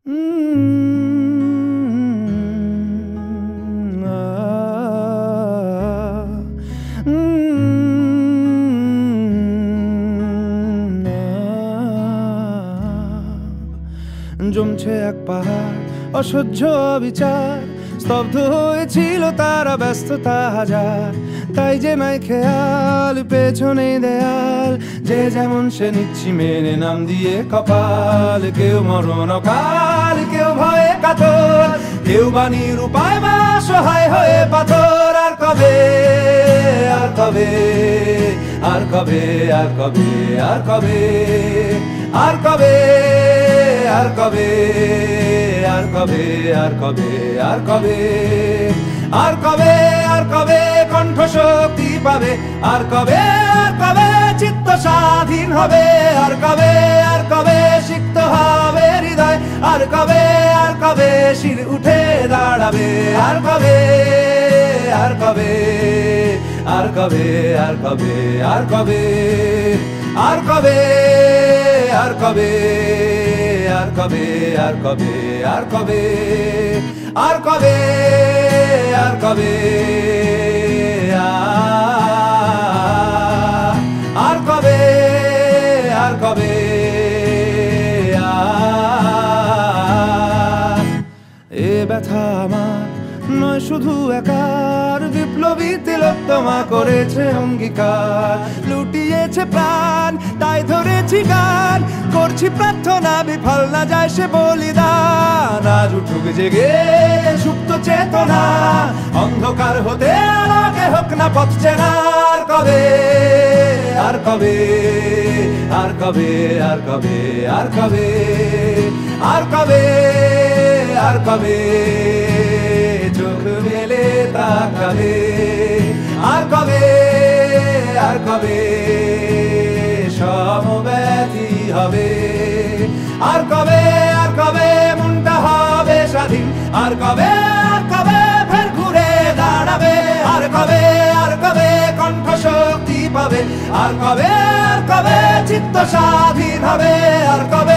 জমছে এক পাহাড় অসহ্য বিচার, স্তব্ধ হয়েছিল তারা ব্যস্ততা হাজার। তাই যে নাই খেয়াল পেছনে দেয়াল, যে যেমন সে নিচ্ছি মেনে নাম দিয়ে কপাল। কেউ মরণ কাল, কেউ ভয়ে কাতর, কেউ বাণীর উপায় বা সহায় হয়ে পাথর। আর কবে, আর কবে, আর কবে, আর কবে, আর কবে, আর কবে, আর কবে, আর কবে, আর কবে, আর কবে, আর কবে, আর কবে কণ্ঠ শক্তি পাবে? আর কবে, আর কবে চিত্ত স্বাধীন হবে? আর কবে, আর কবে সিক্ত হবে হৃদয়? আর কবে, আর কবে শির উঠে দাঁড়াবে? আর কবে, আর কবে, আর কবে, আর কবে, আর কবে, আর কবে, আর কবে, আর কবে, আর কবে, আর কবে, আর কবে, আর কবে, আর কবে, আর কবে, এ ব্যথা আমার নয় শুধু একার, বিপ্লবী তিলোত্তমা করেছে অঙ্গীকার। লুটিয়েছে প্রাণ তাই ধরেছি গান, করছি প্রার্থনা বিফল না যায় সে বলিদান। আজ উঠুক জেগে সুপ্ত চেতনা, অন্ধকার হতে আলোকে হোক না পথ চেনা। আর কবে, আর কবে, আর কবে, আর কবে, আর কবে, আর কবে, আর কবে চোখ মেলে তাকাবে? আর কবে, আর কবে সমব্যথী হবে? আর কবে, আর কবে মনটা হবে স্বাধীন? আর কবে, আর কবে ফের ঘুরে দাঁড়াবে? আর কবে, আর কবে কণ্ঠ শক্তি পাবে? আর কবে, আর কবে চিত্ত স্বাধীন হবে? আর কবে,